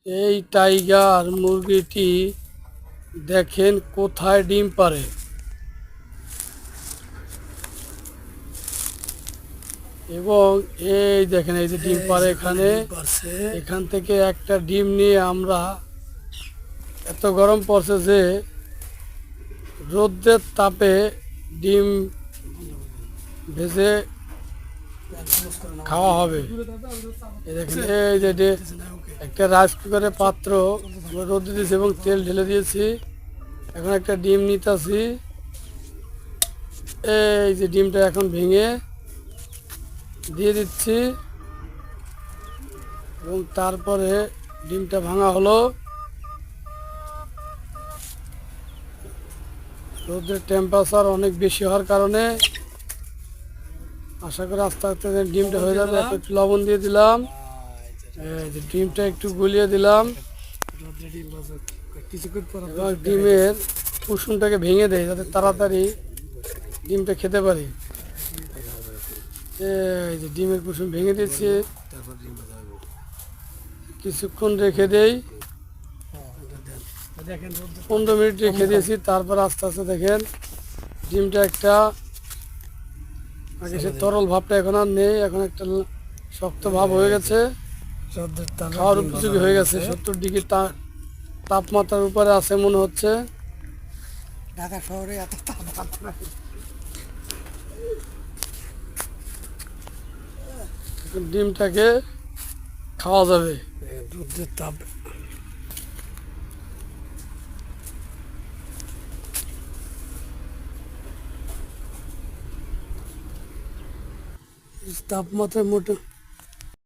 এই টাইগার মুরগিটি দেখেন কোথায় ডিম পাড়ে। এবং এই দেখেন এই যে ডিম পাড়ে এখানে, এখান থেকে একটা ডিম নিয়ে আমরা, এত গরম পড়ছে যে রোদের তাপে ডিম ভেজে খাওয়া হবে। এই দেখেন এই যে একটা রাইস কুকারের পাত্র রোদে দিয়েছি এবং তেল ঢেলে দিয়েছি। এখন একটা ডিম নিতেছি। এই যে ডিমটা এখন ভেঙে দিয়ে দিচ্ছি এবং তারপরে ডিমটা ভাঙা হলো। রোদের টেম্পারেচার অনেক বেশি হওয়ার কারণে আশা করি আস্তে আস্তে ডিমটা হয়ে যাবে। একটু লবণ দিয়ে দিলাম, এই যে ডিমটা একটু গুলিয়ে দিলাম এবং ডিমের কুসুমটাকে ভেঙে দেয় যাতে তাড়াতাড়ি ডিমটা খেতে পারি। এই যে ডিমের কুসুম ভেঙে দিচ্ছি, কিছুক্ষণ রেখে দেই, 15 মিনিট রেখে দিয়েছি। তারপর আস্তে আস্তে দেখেন ডিমটা একটা আগে সে তরল ভাবটা এখন আর নেই, এখন একটা শক্ত ভাব হয়ে গেছে, খাওয়ার উপযোগী হয়ে গেছে। 70 ডিগ্রি তাপমাত্রার উপরে আছে মনে হচ্ছে। ঢাকা শহরে এত তাপমাত্রা, ডিমটাকে খাওয়া যাবে। রোদের তাপ তাপমাত্রা মোটে